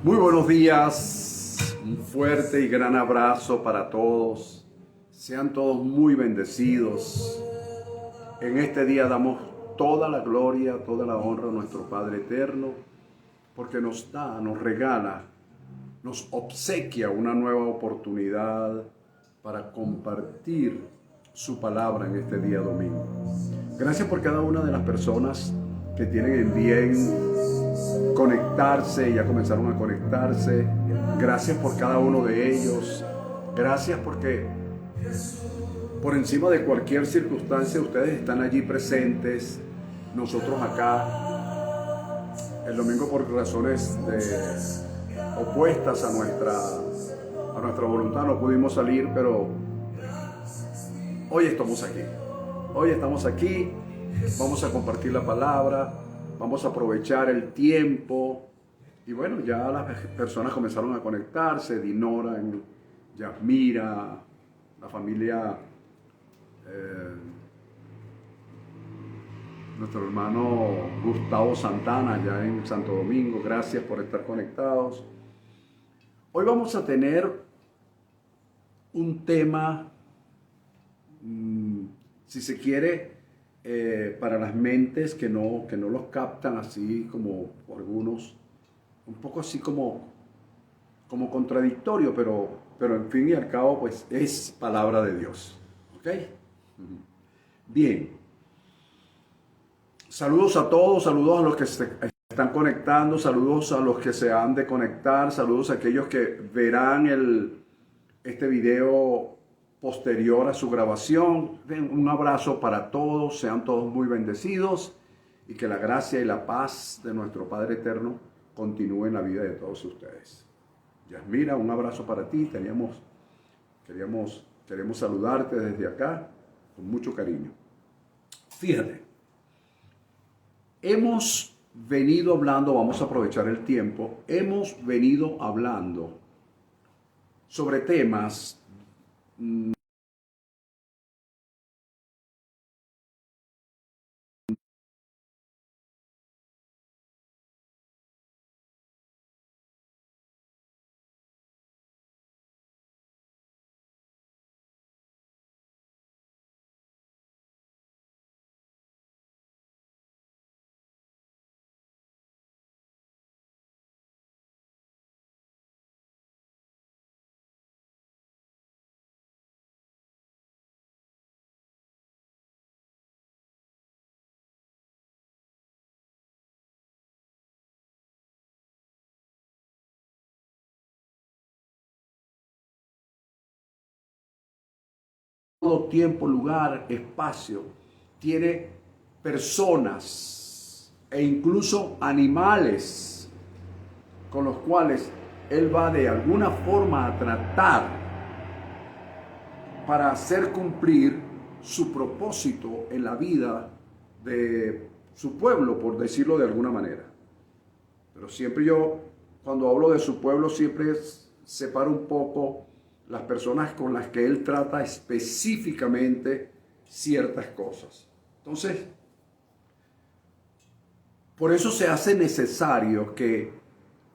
Muy buenos días, un fuerte y gran abrazo para todos. Sean todos muy bendecidos. En este día damos toda la gloria, toda la honra a nuestro Padre Eterno, porque nos da, nos regala, nos obsequia una nueva oportunidad para compartir su palabra en este día domingo. Gracias por cada una de las personas que tienen en bien conectarse, ya comenzaron a conectarse. Gracias por cada uno de ellos. Gracias porque por encima de cualquier circunstancia ustedes están allí presentes. Nosotros acá el domingo, por razones opuestas a nuestra voluntad, no pudimos salir, pero hoy estamos aquí. Hoy estamos aquí, vamos a compartir la palabra, vamos a aprovechar el tiempo. Y bueno, ya las personas comenzaron a conectarse, Dinora, Yasmira, la familia, nuestro hermano Gustavo Santana, allá en Santo Domingo. Gracias por estar conectados. Hoy vamos a tener un tema, si se quiere, para las mentes que no los captan así como algunos, un poco así como contradictorio, pero en fin y al cabo pues es palabra de Dios. ¿Ok? Bien. Saludos a todos, saludos a los que se están conectando, saludos a los que se han de conectar, saludos a aquellos que verán este video posterior a su grabación. Un abrazo para todos, sean todos muy bendecidos y que la gracia y la paz de nuestro Padre Eterno continúe en la vida de todos ustedes. Yasmira, un abrazo para ti. Queremos saludarte desde acá con mucho cariño. Fíjate, hemos venido hablando, vamos a aprovechar el tiempo, hemos venido hablando sobre temas todo tiempo, lugar, espacio, tiene personas e incluso animales con los cuales él va de alguna forma a tratar para hacer cumplir su propósito en la vida de su pueblo, por decirlo de alguna manera. Pero siempre yo, cuando hablo de su pueblo, siempre separo un poco las personas con las que él trata específicamente ciertas cosas. Entonces, por eso se hace necesario que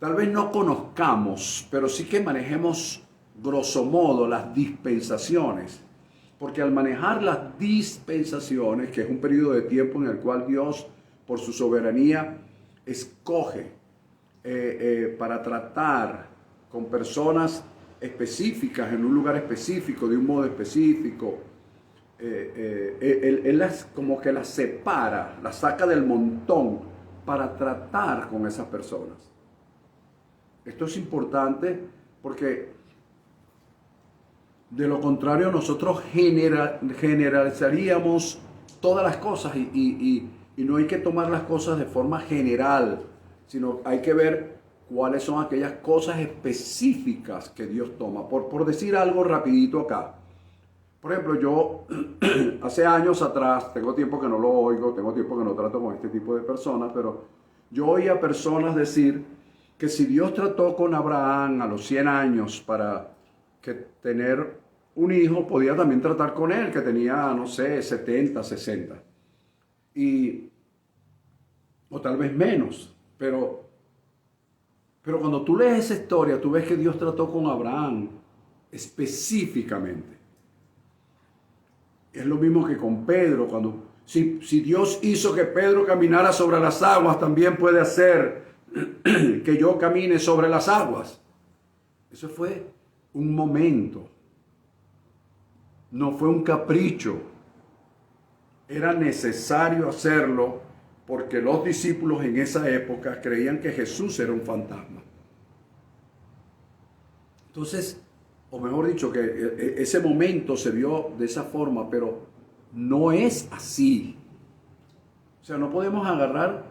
tal vez no conozcamos, pero sí que manejemos grosso modo las dispensaciones. Porque al manejar las dispensaciones, que es un periodo de tiempo en el cual Dios, por su soberanía, escoge para tratar con personas específicas, en un lugar específico, de un modo específico, él las, como que las separa, las saca del montón para tratar con esas personas. Esto es importante porque de lo contrario nosotros generalizaríamos todas las cosas y no hay que tomar las cosas de forma general, sino hay que ver cuáles son aquellas cosas específicas que Dios toma. Por decir algo rapidito acá. Por ejemplo, yo hace años atrás, tengo tiempo que no lo oigo, tengo tiempo que no trato con este tipo de personas, pero yo oía personas decir que si Dios trató con Abraham a los 100 años para tener un hijo, podía también tratar con él, que tenía, no sé, 70, 60. O tal vez menos, pero Pero cuando tú lees esa historia, tú ves que Dios trató con Abraham específicamente. Es lo mismo que con Pedro. Si Dios hizo que Pedro caminara sobre las aguas, también puede hacer que yo camine sobre las aguas. Eso fue un momento. No fue un capricho. Era necesario hacerlo porque los discípulos en esa época creían que Jesús era un fantasma. Entonces, o mejor dicho, que ese momento se vio de esa forma, pero no es así. O sea, no podemos agarrar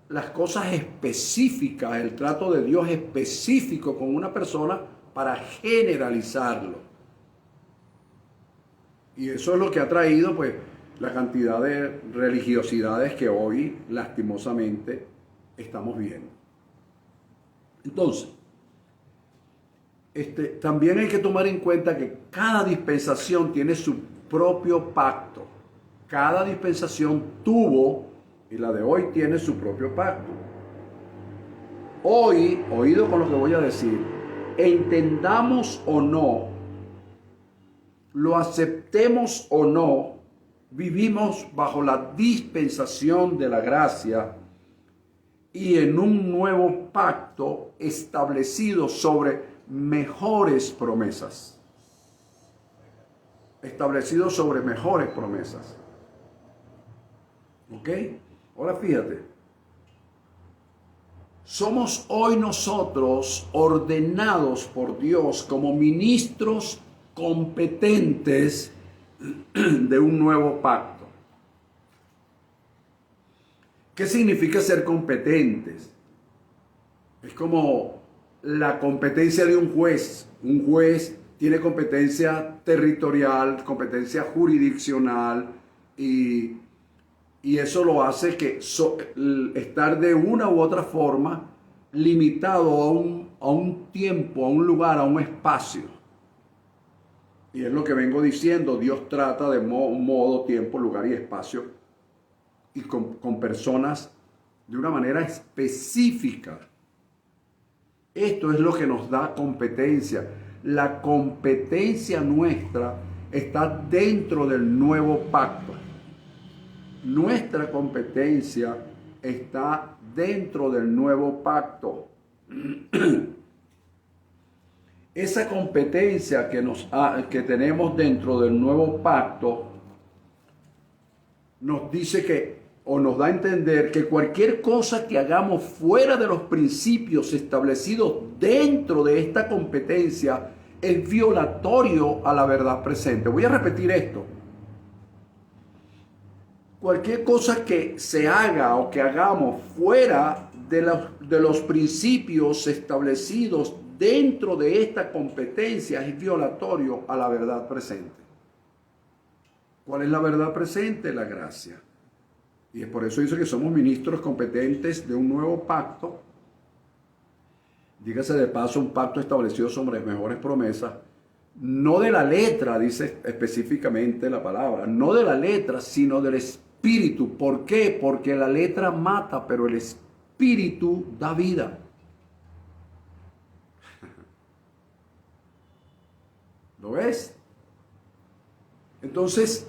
las cosas específicas, el trato de Dios específico con una persona para generalizarlo. Y eso es lo que ha traído, pues, la cantidad de religiosidades que hoy, lastimosamente, estamos viendo. Entonces, también hay que tomar en cuenta que cada dispensación tiene su propio pacto. Cada dispensación tuvo, y la de hoy tiene su propio pacto. Hoy, oído con lo que voy a decir, entendamos o no, lo aceptemos o no, vivimos bajo la dispensación de la gracia y en un nuevo pacto establecido sobre mejores promesas. Establecido sobre mejores promesas. ¿Ok? Ahora fíjate. Somos hoy nosotros ordenados por Dios como ministros competentes de un nuevo pacto. ¿Qué significa ser competentes? Es como la competencia de un juez. Un juez tiene competencia territorial, competencia jurisdiccional y eso lo hace que estar de una u otra forma limitado a un tiempo, a un lugar, a un espacio. Y es lo que vengo diciendo, Dios trata de modo, tiempo, lugar y espacio y con personas de una manera específica. Esto es lo que nos da competencia. La competencia nuestra está dentro del nuevo pacto. Nuestra competencia está dentro del nuevo pacto. Esa competencia que tenemos dentro del nuevo pacto nos dice que, o nos da a entender que cualquier cosa que hagamos fuera de los principios establecidos dentro de esta competencia es violatorio a la verdad presente. Voy a repetir esto. Cualquier cosa que se haga o que hagamos fuera de los principios establecidos dentro de esta competencia es violatorio a la verdad presente. ¿Cuál es la verdad presente? La gracia. Y es por eso dice que somos ministros competentes de un nuevo pacto. Dígase de paso, un pacto establecido sobre mejores promesas. No de la letra, dice específicamente la palabra. No de la letra, sino del espíritu. ¿Por qué? Porque la letra mata, pero el espíritu da vida. ¿Lo ves? Entonces,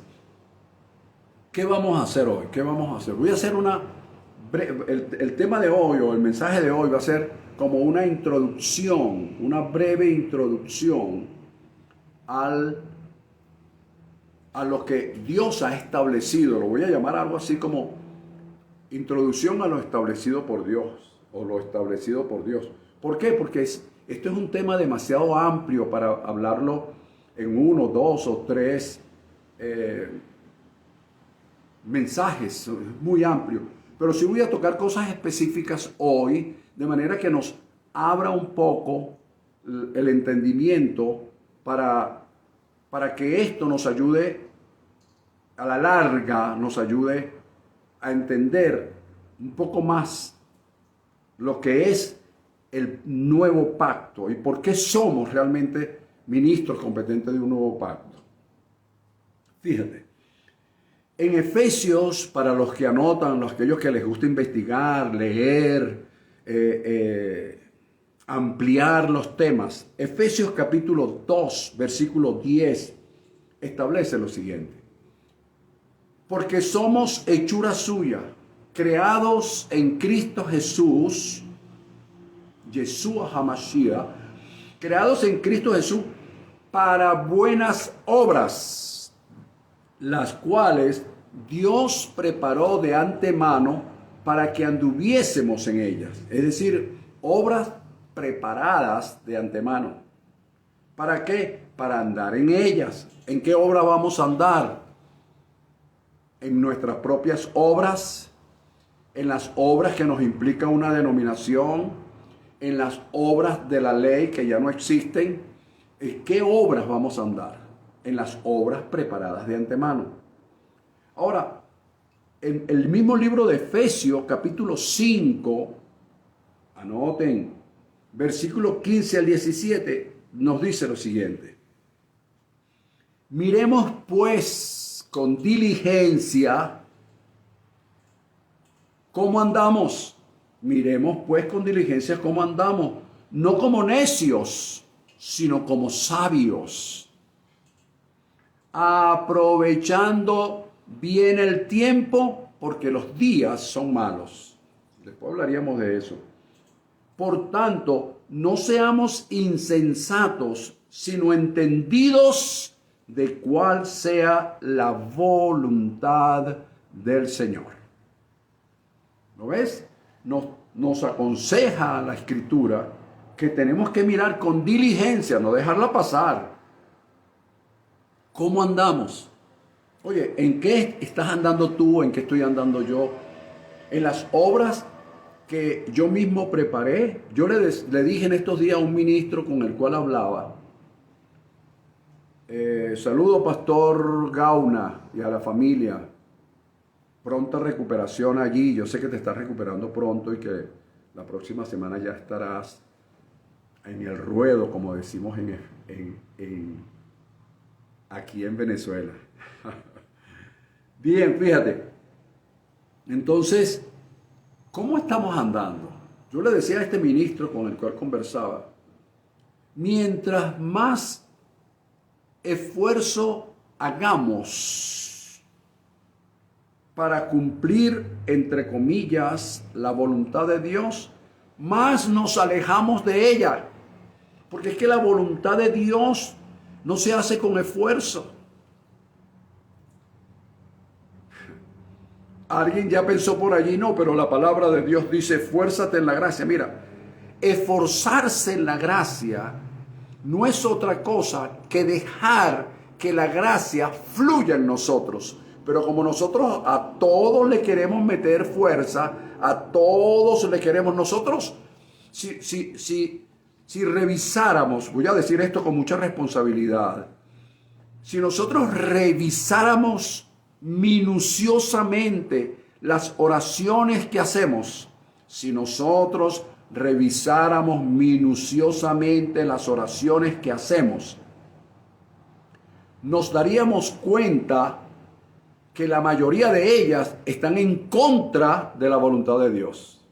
¿qué vamos a hacer hoy? ¿Qué vamos a hacer? Voy a hacer el tema de hoy o el mensaje de hoy va a ser como una introducción, una breve introducción a lo que Dios ha establecido. Lo voy a llamar algo así como introducción a lo establecido por Dios o lo establecido por Dios. ¿Por qué? Porque esto es un tema demasiado amplio para hablarlo en 1, 2 o 3 mensajes, muy amplio. Pero sí voy a tocar cosas específicas hoy, de manera que nos abra un poco el entendimiento para que esto nos ayude, a la larga, nos ayude a entender un poco más lo que es el nuevo pacto y por qué somos realmente ministros competentes de un nuevo pacto. Fíjate, en Efesios, para los que anotan, aquellos que les gusta investigar, leer, ampliar los temas. Efesios capítulo 2, versículo 10, establece lo siguiente. Porque somos hechura suya, creados en Cristo Jesús, Yeshua HaMashiach, creados en Cristo Jesús para buenas obras, las cuales Dios preparó de antemano para que anduviésemos en ellas. Es decir, obras preparadas de antemano. ¿Para qué? Para andar en ellas. ¿En qué obra vamos a andar? En nuestras propias obras, en las obras que nos implica una denominación, en las obras de la ley que ya no existen. ¿En qué obras vamos a andar? En las obras preparadas de antemano. Ahora, en el mismo libro de Efesios, capítulo 5, anoten, versículo 15 al 17, nos dice lo siguiente. Miremos pues con diligencia cómo andamos. Miremos pues con diligencia cómo andamos, no como necios, sino como sabios, aprovechando bien el tiempo, porque los días son malos. Después hablaríamos de eso. Por tanto, no seamos insensatos, sino entendidos de cuál sea la voluntad del Señor. ¿Lo ves? Nos aconseja la Escritura que tenemos que mirar con diligencia, no dejarla pasar. ¿Cómo andamos? Oye, ¿en qué estás andando tú? ¿En qué estoy andando yo? En las obras que yo mismo preparé. Yo le dije en estos días a un ministro con el cual hablaba. Saludo, Pastor Gauna, y a la familia. Pronta recuperación allí. Yo sé que te estás recuperando pronto y que la próxima semana ya estarás en el ruedo, como decimos aquí en Venezuela. Bien, fíjate. Entonces, ¿cómo estamos andando? Yo le decía a este ministro con el cual conversaba, mientras más esfuerzo hagamos para cumplir, entre comillas, la voluntad de Dios, más nos alejamos de ella. Porque es que la voluntad de Dios no se hace con esfuerzo. Alguien ya pensó por allí, no, pero la palabra de Dios dice, esfuérzate en la gracia. Mira, esforzarse en la gracia no es otra cosa que dejar que la gracia fluya en nosotros. Pero como nosotros a todos le queremos meter fuerza, a todos le queremos nosotros, si revisáramos, voy a decir esto con mucha responsabilidad, si nosotros revisáramos minuciosamente las oraciones que hacemos, si nosotros revisáramos minuciosamente las oraciones que hacemos, nos daríamos cuenta que la mayoría de ellas están en contra de la voluntad de Dios.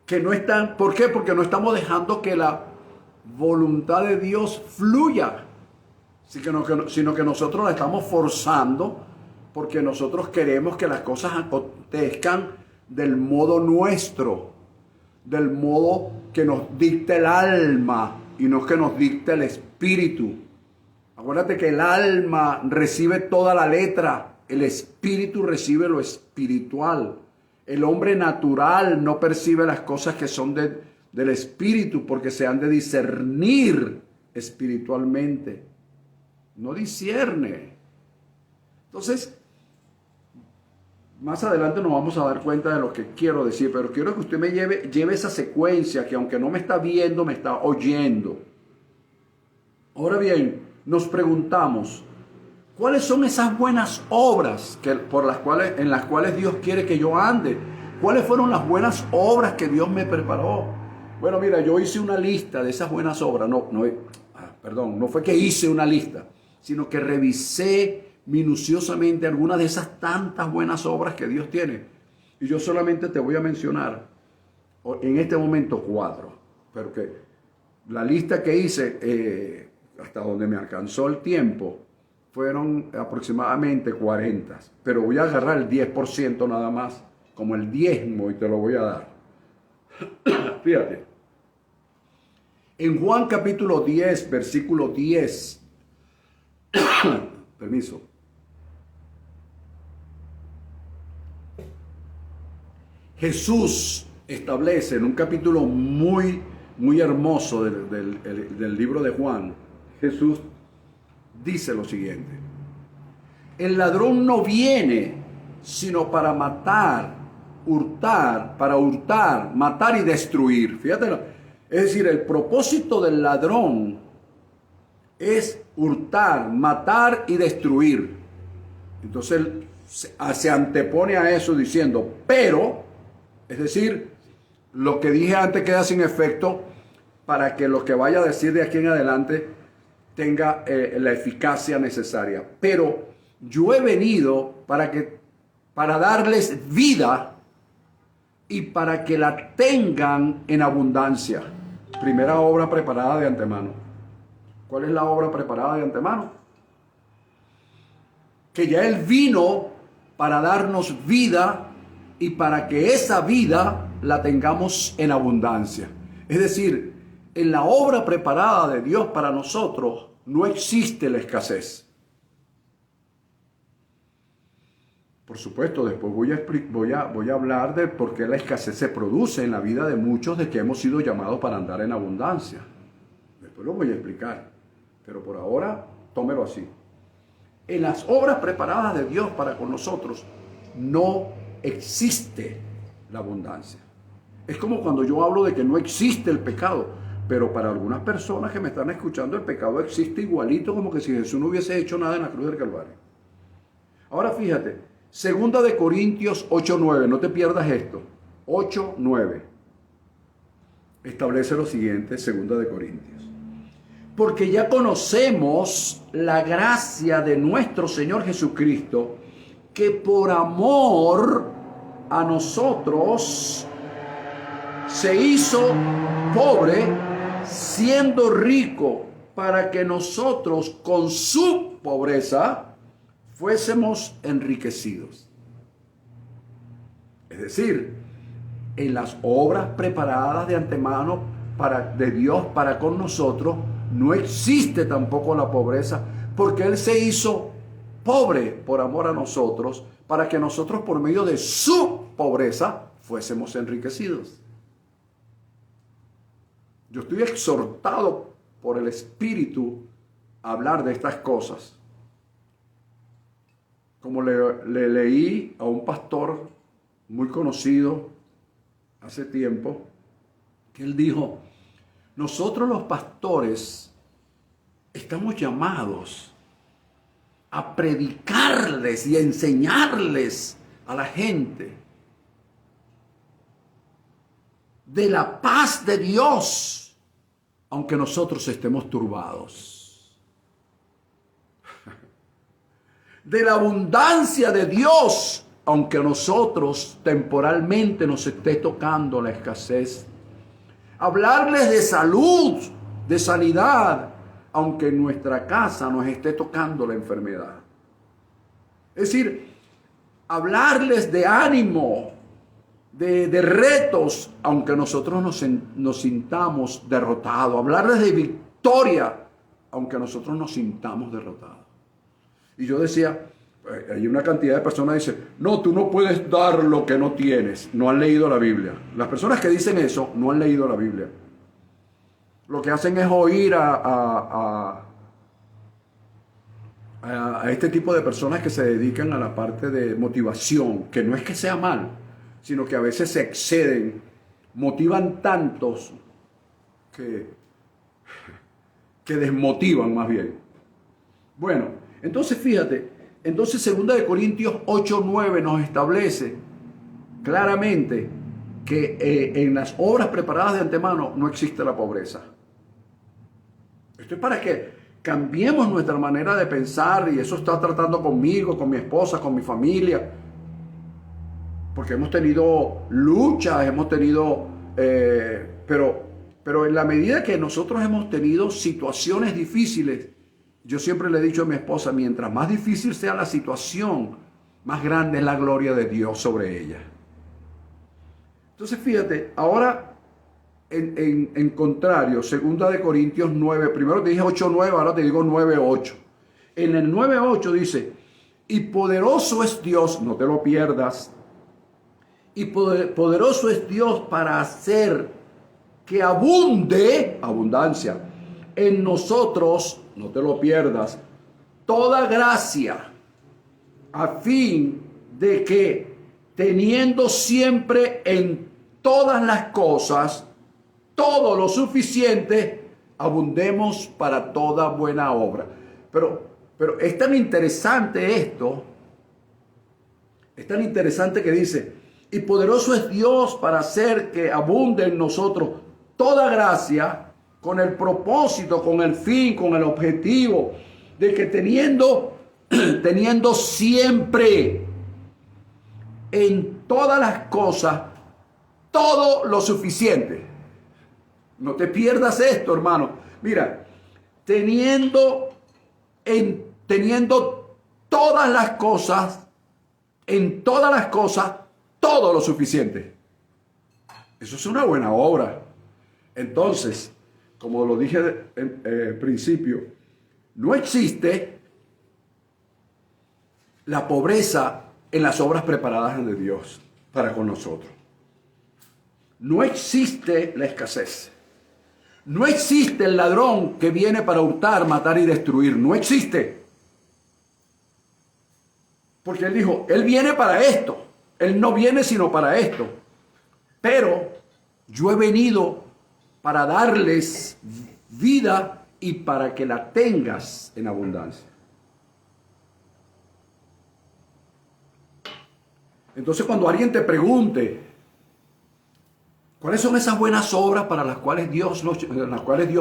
Que no están, ¿por qué? Porque no estamos dejando que la voluntad de Dios fluya, sino que nosotros la estamos forzando porque nosotros queremos que las cosas acontezcan del modo nuestro, del modo que nos dicta el alma y no que nos dicta el espíritu. Acuérdate que el alma recibe toda la letra, el espíritu recibe lo espiritual. El hombre natural no percibe las cosas que son del espíritu porque se han de discernir espiritualmente. No discierne. Entonces, más adelante nos vamos a dar cuenta de lo que quiero decir, pero quiero que usted me lleve esa secuencia que aunque no me está viendo, me está oyendo. Ahora bien, nos preguntamos, ¿cuáles son esas buenas obras en las cuales Dios quiere que yo ande? ¿Cuáles fueron las buenas obras que Dios me preparó? Bueno, mira, yo hice una lista de esas buenas obras. No fue que hice una lista, sino que revisé minuciosamente algunas de esas tantas buenas obras que Dios tiene. Y yo solamente te voy a mencionar en este momento 4, pero que la lista que hice, hasta donde me alcanzó el tiempo, fueron aproximadamente 40, pero voy a agarrar el 10% nada más, como el diezmo, y te lo voy a dar. Fíjate, en Juan capítulo 10, versículo 10, permiso, Jesús establece en un capítulo muy hermoso del libro de Juan, Jesús dice lo siguiente: el ladrón no viene sino para matar, hurtar, matar y destruir. Fíjate, es decir, el propósito del ladrón es hurtar, matar y destruir. Entonces él se antepone a eso diciendo, pero, es decir, lo que dije antes queda sin efecto para que lo que vaya a decir de aquí en adelante tenga la eficacia necesaria. Pero yo he venido para darles vida y para que la tengan en abundancia. Primera obra preparada de antemano. ¿Cuál es la obra preparada de antemano? Que ya Él vino para darnos vida y para que esa vida la tengamos en abundancia. Es decir, en la obra preparada de Dios para nosotros no existe la escasez. Por supuesto, después voy a hablar de por qué la escasez se produce en la vida de muchos de que hemos sido llamados para andar en abundancia. Después lo voy a explicar, pero por ahora tómelo así. En las obras preparadas de Dios para con nosotros no existe la abundancia. Es como cuando yo hablo de que no existe el pecado, pero para algunas personas que me están escuchando el pecado existe igualito como que si Jesús no hubiese hecho nada en la cruz del Calvario. Ahora fíjate, 2 Corintios 8:9, no te pierdas esto, 8:9, establece lo siguiente, 2 Corintios. Porque ya conocemos la gracia de nuestro Señor Jesucristo, que por amor a nosotros se hizo pobre, siendo rico, para que nosotros con su pobreza fuésemos enriquecidos. Es decir, en las obras preparadas de antemano de Dios para con nosotros, no existe tampoco la pobreza, porque Él se hizo pobre por amor a nosotros, para que nosotros por medio de su pobreza fuésemos enriquecidos. Yo estoy exhortado por el Espíritu a hablar de estas cosas. Como le leí a un pastor muy conocido hace tiempo, que él dijo, nosotros los pastores estamos llamados a predicarles y a enseñarles a la gente de la paz de Dios, aunque nosotros estemos turbados. De la abundancia de Dios, aunque a nosotros temporalmente nos esté tocando la escasez. Hablarles de salud, de sanidad, aunque en nuestra casa nos esté tocando la enfermedad. Es decir, hablarles de ánimo, de retos, aunque nosotros nos sintamos derrotados. Hablarles de victoria, aunque nosotros nos sintamos derrotados. Y yo decía, hay una cantidad de personas que dicen, no, tú no puedes dar lo que no tienes. No han leído la Biblia. Las personas que dicen eso no han leído la Biblia. Lo que hacen es oír a este tipo de personas que se dedican a la parte de motivación, que no es que sea mal, sino que a veces se exceden, motivan tantos que desmotivan más bien. Bueno, entonces fíjate, entonces 2 Corintios 8:9 nos establece claramente que en las obras preparadas de antemano no existe la pobreza. Esto es para que cambiemos nuestra manera de pensar, y eso está tratando conmigo, con mi esposa, con mi familia, porque hemos tenido luchas, hemos tenido, pero en la medida que nosotros hemos tenido situaciones difíciles, yo siempre le he dicho a mi esposa, mientras más difícil sea la situación, más grande es la gloria de Dios sobre ella. Entonces fíjate, ahora en contrario, 2 Corintios 9, primero te dije 8:9, ahora te digo 9:8. En el 9:8 dice, y poderoso es Dios, no te lo pierdas, y poderoso es Dios para hacer que abunde, abundancia, en nosotros, no te lo pierdas, toda gracia, a fin de que teniendo siempre en todas las cosas todo lo suficiente, abundemos para toda buena obra. Pero es tan interesante esto, es tan interesante que dice, y poderoso es Dios para hacer que abunde en nosotros toda gracia, con el propósito, con el fin, con el objetivo de que teniendo siempre en todas las cosas todo lo suficiente. No te pierdas esto, hermano. Mira, teniendo todas las cosas, en todas las cosas, todo lo suficiente. Eso es una buena obra. Entonces, como lo dije en principio, no existe la pobreza en las obras preparadas de Dios para con nosotros. No existe la escasez. No existe el ladrón que viene para hurtar, matar y destruir. No existe. Porque él dijo, él viene para esto. Él no viene sino para esto. Pero yo he venido para darles vida y para que la tengas en abundancia. Entonces cuando alguien te pregunte, ¿cuáles son esas buenas obras para las cuales Dios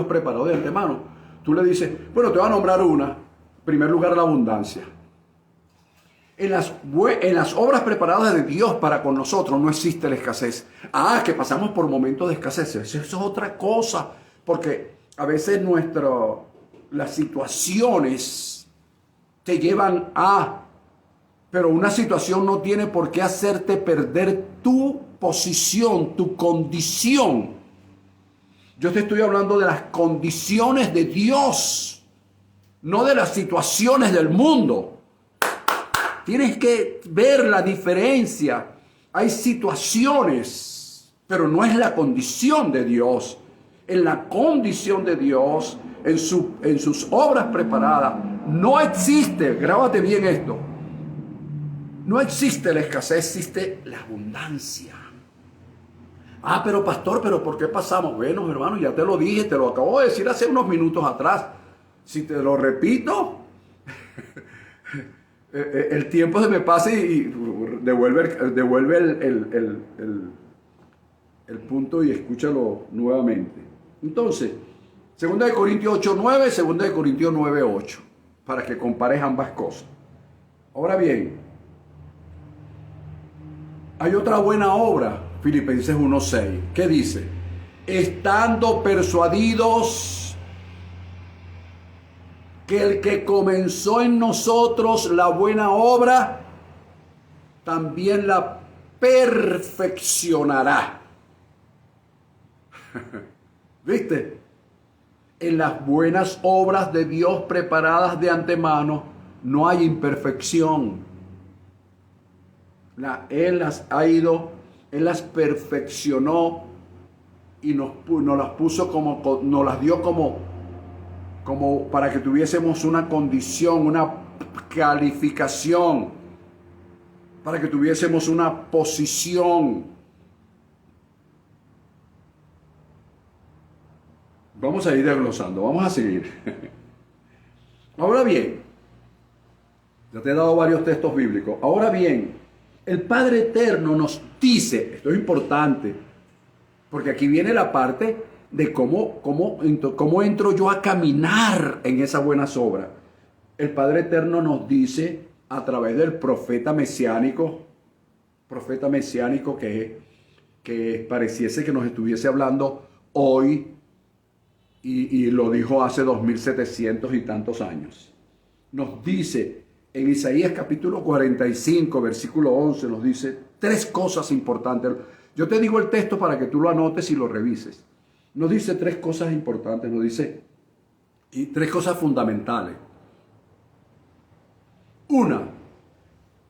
preparó de antemano? Tú le dices, bueno, te voy a nombrar una. En primer lugar, la abundancia. En las obras preparadas de Dios para con nosotros no existe la escasez. Que pasamos por momentos de escasez. Eso es otra cosa. Porque a veces las situaciones te llevan pero una situación no tiene por qué hacerte perder tu posición, tu condición. Yo te estoy hablando de las condiciones de Dios, no de las situaciones del mundo. Tienes que ver la diferencia. Hay situaciones, pero no es la condición de Dios. En la condición de Dios, en sus obras preparadas, no existe, grábate bien esto, no existe la escasez, existe la abundancia. Pero pastor, ¿pero por qué pasamos? Bueno, hermano, ya te lo dije, te lo acabo de decir hace unos minutos atrás. Si te lo repito, el tiempo se me pasa y devuelve el punto y escúchalo nuevamente. Entonces, 2 Corintios 8:9, 2 Corintios 9:8, para que compares ambas cosas. Ahora bien, hay otra buena obra, Filipenses 1:6, que dice, estando persuadidos que el que comenzó en nosotros la buena obra, también la perfeccionará. ¿Viste? En las buenas obras de Dios preparadas de antemano no hay imperfección. Él las perfeccionó y nos las puso nos las dio como para que tuviésemos una condición, una calificación, para que tuviésemos una posición. Vamos a ir desglosando, vamos a seguir. Ahora bien, ya te he dado varios textos bíblicos. Ahora bien, el Padre Eterno nos dice, esto es importante, porque aquí viene la parte de cómo entro yo a caminar en esas buenas obras. El Padre Eterno nos dice a través del profeta mesiánico que pareciese que nos estuviese hablando hoy y lo dijo hace 2700 y tantos años. Nos dice en Isaías capítulo 45, versículo 11, nos dice 3 cosas importantes. Yo te digo el texto para que tú lo anotes y lo revises. Nos dice 3 cosas importantes, nos dice y 3 cosas fundamentales. Una,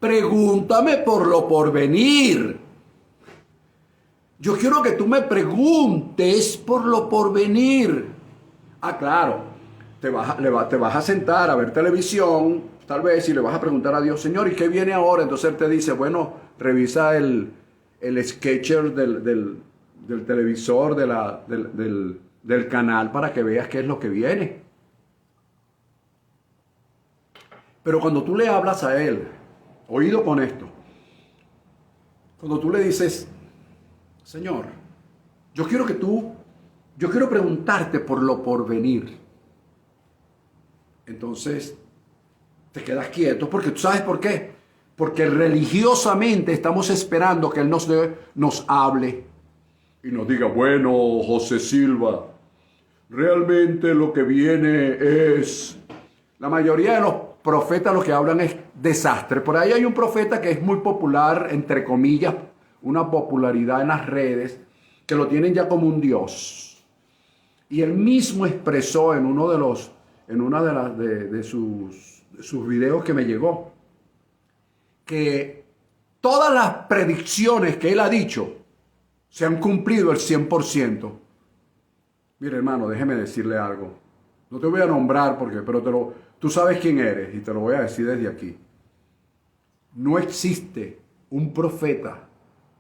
pregúntame por lo porvenir. Yo quiero que tú me preguntes por lo porvenir. Ah, claro, te vas a sentar a ver televisión, tal vez, y le vas a preguntar a Dios, Señor, ¿y qué viene ahora? Entonces Él te dice, bueno, revisa el sketcher del televisor, del canal, para que veas qué es lo que viene. Pero cuando tú le hablas a Él, oído con esto, cuando tú le dices, Señor, yo quiero preguntarte por lo porvenir. Entonces, te quedas quieto, porque tú sabes por qué. Porque religiosamente estamos esperando que Él nos hable y nos diga, bueno, José Silva, realmente lo que viene es... La mayoría de los profetas lo que hablan es desastre. Por ahí hay un profeta que es muy popular, entre comillas, una popularidad en las redes, que lo tienen ya como un dios. Y él mismo expresó en uno de sus videos que me llegó, que todas las predicciones que él ha dicho se han cumplido el 100%. Mire, hermano, déjeme decirle algo. No te voy a nombrar pero tú sabes quién eres y te lo voy a decir desde aquí. No existe un profeta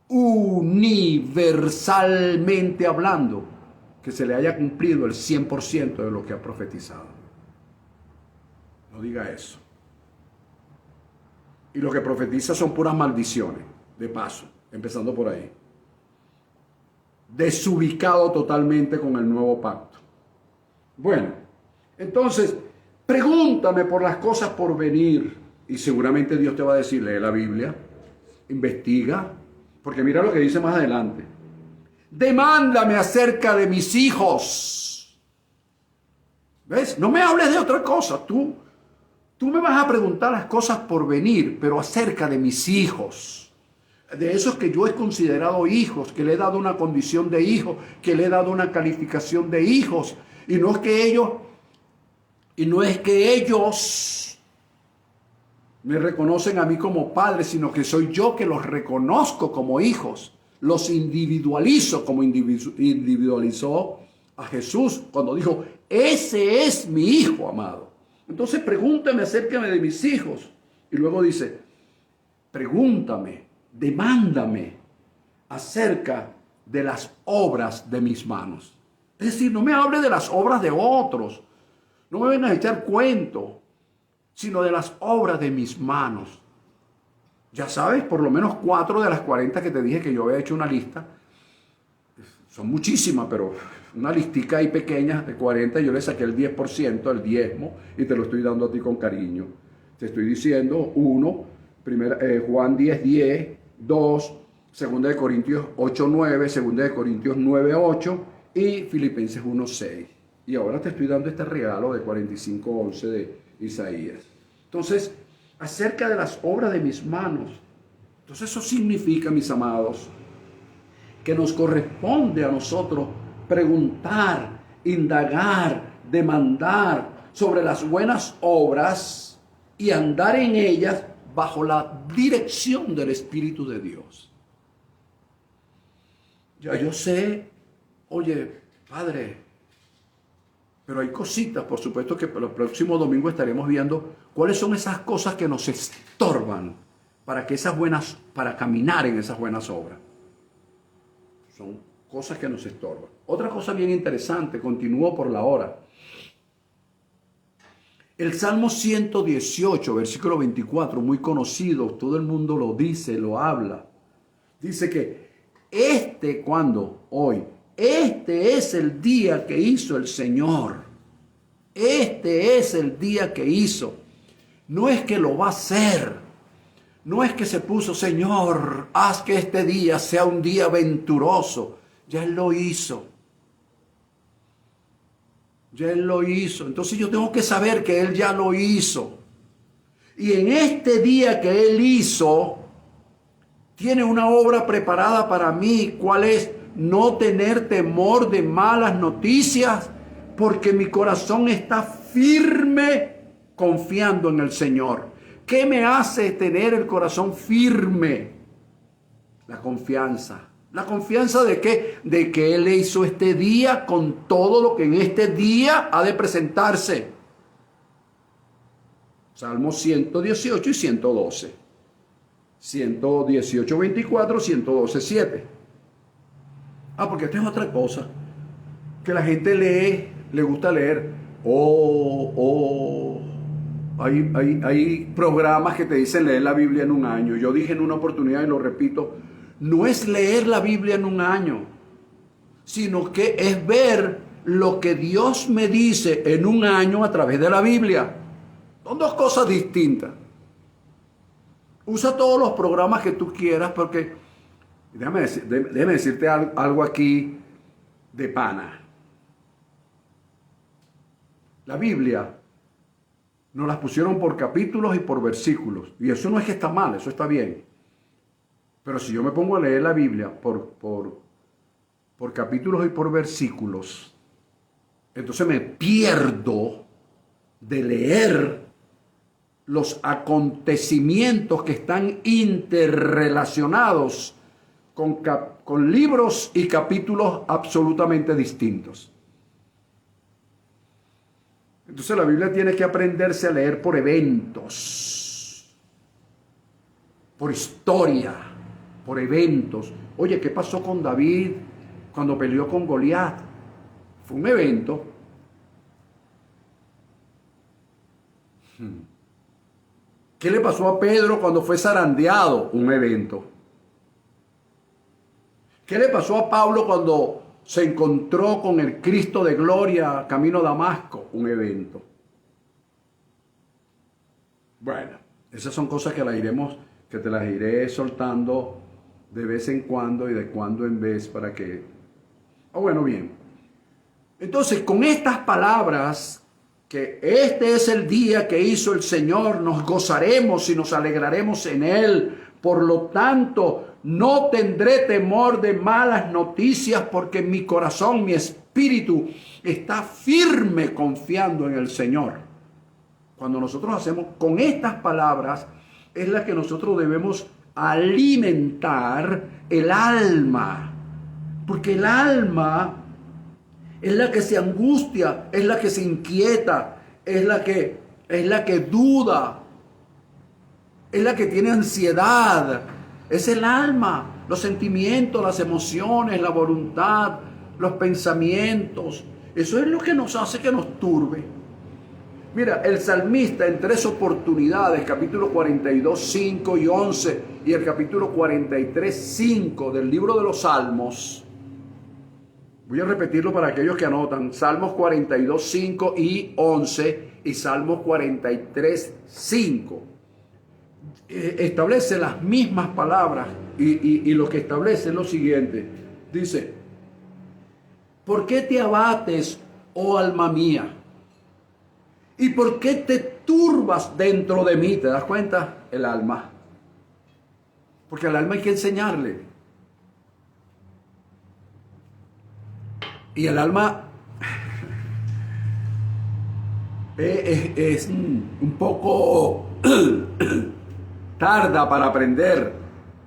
universalmente hablando que se le haya cumplido el 100% de lo que ha profetizado. No diga eso. Y lo que profetiza son puras maldiciones, de paso, empezando por ahí. Desubicado totalmente con el nuevo pacto. Bueno, entonces, pregúntame por las cosas por venir. Y seguramente Dios te va a decir, lee la Biblia, investiga, porque mira lo que dice más adelante. Demándame acerca de mis hijos. ¿Ves? No me hables de otra cosa. Tú me vas a preguntar las cosas por venir, pero acerca de mis hijos. De esos que yo he considerado hijos, que le he dado una condición de hijo, que le he dado una calificación de hijos. Y no es que ellos me reconocen a mí como padre, sino que soy yo que los reconozco como hijos. Los individualizo como individualizó a Jesús cuando dijo, ese es mi hijo amado. Entonces pregúntame acerca de mis hijos. Y luego dice, pregúntame, demándame acerca de las obras de mis manos. Es decir, no me hable de las obras de otros. No me vengan a echar cuento, sino de las obras de mis manos. Ya sabes, por lo menos 4 de las 40 que te dije que yo había hecho una lista. Son muchísimas, pero una listica ahí pequeña de 40, yo le saqué el 10%, el diezmo, y te lo estoy dando a ti con cariño. Te estoy diciendo, 1, Juan 10:10, 2, 2 de Corintios 8:9, 2 de Corintios 9:8 y Filipenses 1:6. Y ahora te estoy dando este regalo de 45:11 de Isaías. Entonces, acerca de las obras de mis manos. Entonces eso significa, mis amados, que nos corresponde a nosotros preguntar, indagar, demandar sobre las buenas obras y andar en ellas bajo la dirección del Espíritu de Dios. Ya yo sé, oye, Padre, pero hay cositas, por supuesto que el próximo domingo estaremos viendo cuáles son esas cosas que nos estorban para caminar en esas buenas obras. Son cosas que nos estorban. Otra cosa bien interesante, continúo por la hora. El Salmo 118, versículo 24, muy conocido, todo el mundo lo dice, lo habla. Dice que hoy, este es el día que hizo el Señor. Este es el día que hizo. No es que lo va a hacer. No es que se puso, Señor, haz que este día sea un día venturoso. Ya Él lo hizo. Ya Él lo hizo. Entonces yo tengo que saber que Él ya lo hizo. Y en este día que Él hizo, tiene una obra preparada para mí. ¿Cuál es? No tener temor de malas noticias, porque mi corazón está firme confiando en el Señor. ¿Qué me hace tener el corazón firme? La confianza. ¿La confianza de qué? De que Él hizo este día con todo lo que en este día ha de presentarse. Salmos 118 y 112. 118, 24, 112, 7. Porque esta es otra cosa que la gente lee, le gusta leer. Hay programas que te dicen leer la Biblia en un año. Yo dije en una oportunidad y lo repito, no es leer la Biblia en un año, sino que es ver lo que Dios me dice en un año a través de la Biblia. Son dos cosas distintas. Usa todos los programas que tú quieras, porque déjame decirte algo aquí de pana. La Biblia nos las pusieron por capítulos y por versículos. Y eso no es que está mal, eso está bien. Pero si yo me pongo a leer la Biblia por capítulos y por versículos, entonces me pierdo de leer los acontecimientos que están interrelacionados con libros y capítulos absolutamente distintos. Entonces la Biblia tiene que aprenderse a leer por eventos, por historia, por eventos. Oye, ¿qué pasó con David cuando peleó con Goliat? Fue un evento. ¿Qué le pasó a Pedro cuando fue zarandeado? Un evento. ¿Qué le pasó a Pablo cuando se encontró con el Cristo de gloria camino a Damasco? Un evento. Bueno, esas son cosas que te las iré soltando de vez en cuando y de cuando en vez para que... bueno, bien. Entonces, con estas palabras, que este es el día que hizo el Señor, nos gozaremos y nos alegraremos en Él. Por lo tanto, no tendré temor de malas noticias, porque mi corazón, mi espíritu está firme confiando en el Señor. Cuando nosotros hacemos con estas palabras, es la que nosotros debemos alimentar el alma. Porque el alma es la que se angustia, es la que se inquieta, es la que duda, es la que tiene ansiedad. Es el alma, los sentimientos, las emociones, la voluntad, los pensamientos. Eso es lo que nos hace que nos turbe. Mira, el salmista en 3 oportunidades, capítulo 42, 5 y 11, y el capítulo 43, 5 del libro de los Salmos. Voy a repetirlo para aquellos que anotan. Salmos 42, 5 y 11 y Salmos 43, 5. Establece las mismas palabras y lo que establece es lo siguiente. Dice, ¿por qué te abates, oh alma mía? ¿Y por qué te turbas dentro de mí? ¿Te das cuenta? El alma. Porque al alma hay que enseñarle. Y el alma es un poco tarda para aprender,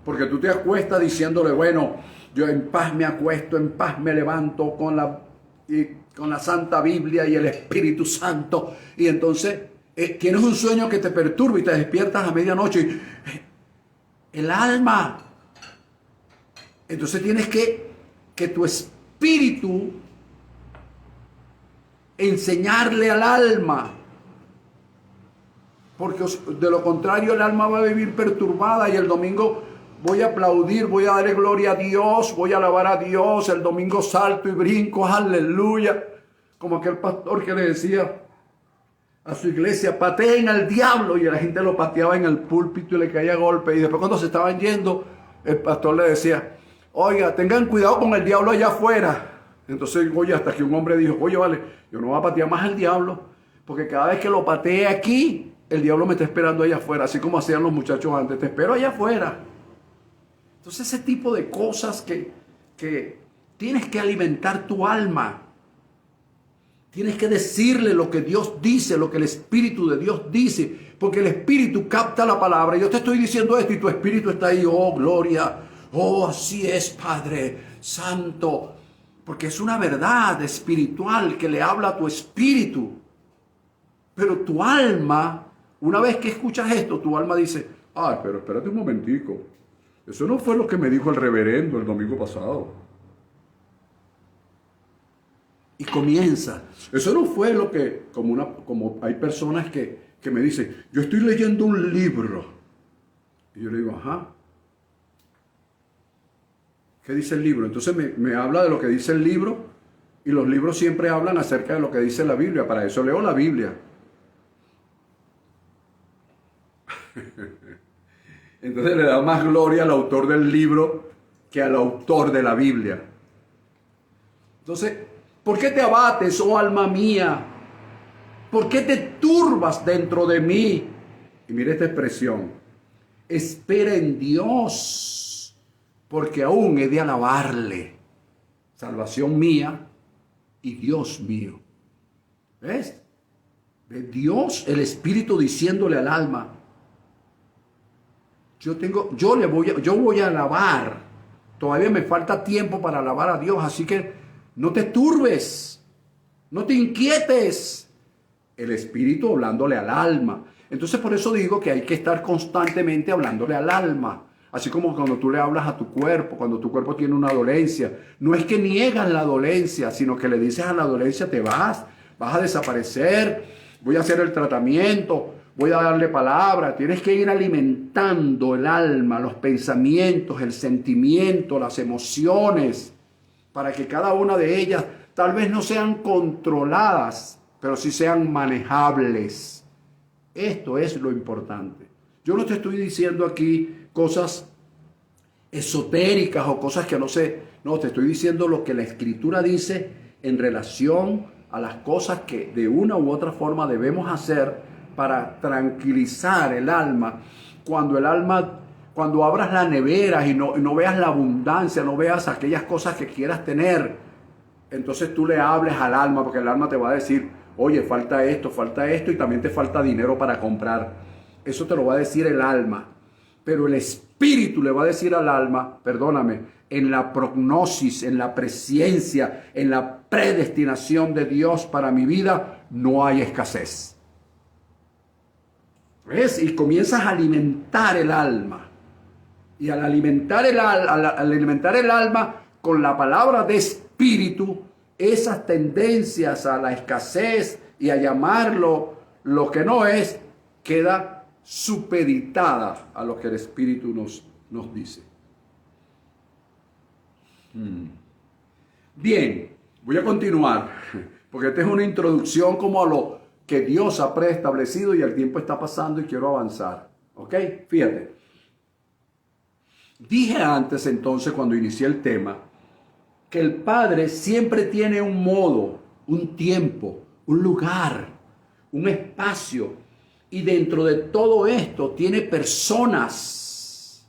porque tú te acuestas diciéndole, bueno, yo en paz me acuesto, en paz me levanto con la Santa Biblia y el Espíritu Santo, y entonces tienes un sueño que te perturba y te despiertas a medianoche. El alma. Entonces tienes que tu espíritu enseñarle al alma, porque de lo contrario el alma va a vivir perturbada y el domingo voy a aplaudir, voy a darle gloria a Dios, voy a alabar a Dios, el domingo salto y brinco, aleluya. Como aquel pastor que le decía a su iglesia, pateen al diablo, y la gente lo pateaba en el púlpito y le caía golpe. Y después cuando se estaban yendo, el pastor le decía, oiga, tengan cuidado con el diablo allá afuera. Entonces, oye, hasta que un hombre dijo, oye, vale, yo no voy a patear más al diablo, porque cada vez que lo patee aquí, el diablo me está esperando allá afuera, así como hacían los muchachos antes, te espero allá afuera. Entonces, ese tipo de cosas que tienes que alimentar tu alma. Tienes que decirle lo que Dios dice, lo que el Espíritu de Dios dice, porque el Espíritu capta la palabra. Yo te estoy diciendo esto y tu Espíritu está ahí, oh, gloria, oh, así es, Padre Santo. Porque es una verdad espiritual que le habla a tu espíritu. Pero tu alma, una vez que escuchas esto, tu alma dice, ay, pero espérate un momentico. Eso no fue lo que me dijo el reverendo el domingo pasado. Y comienza. Eso no fue lo que, como hay personas que me dicen, yo estoy leyendo un libro. Y yo le digo, ajá. ¿Qué dice el libro? Entonces me habla de lo que dice el libro, y los libros siempre hablan acerca de lo que dice la Biblia. Para eso leo la Biblia. Entonces le da más gloria al autor del libro que al autor de la Biblia. Entonces, ¿por qué te abates, oh alma mía? ¿Por qué te turbas dentro de mí? Y mire esta expresión. Espera en Dios, porque aún he de alabarle. Salvación mía y Dios mío. ¿Ves? De Dios, el Espíritu diciéndole al alma, yo voy a alabar. Todavía me falta tiempo para alabar a Dios, así que no te turbes, no te inquietes. El Espíritu hablándole al alma. Entonces por eso digo que hay que estar constantemente hablándole al alma. Así como cuando tú le hablas a tu cuerpo, cuando tu cuerpo tiene una dolencia. No es que niegas la dolencia, sino que le dices a la dolencia, te vas a desaparecer, voy a hacer el tratamiento, voy a darle palabra. Tienes que ir alimentando el alma, los pensamientos, el sentimiento, las emociones, para que cada una de ellas tal vez no sean controladas, pero sí sean manejables. Esto es lo importante. Yo no te estoy diciendo aquí cosas esotéricas o cosas que no sé. No, te estoy diciendo lo que la Escritura dice en relación a las cosas que de una u otra forma debemos hacer para tranquilizar el alma. Cuando abras la nevera y no veas la abundancia, no veas aquellas cosas que quieras tener, entonces tú le hables al alma, porque el alma te va a decir, oye, falta esto y también te falta dinero para comprar. Eso te lo va a decir el alma. Pero el Espíritu le va a decir al alma, perdóname, en la prognosis, en la presciencia, en la predestinación de Dios para mi vida, no hay escasez. ¿Ves? Y comienzas a alimentar el alma. Y al alimentar el alma con la palabra de Espíritu, esas tendencias a la escasez y a llamarlo lo que no es, queda supeditada a lo que el Espíritu nos dice. Bien, voy a continuar, porque esta es una introducción como a lo que Dios ha preestablecido y el tiempo está pasando y quiero avanzar. ¿Ok? Fíjate. Dije antes entonces, cuando inicié el tema, que el Padre siempre tiene un modo, un tiempo, un lugar, un espacio. Y dentro de todo esto tiene personas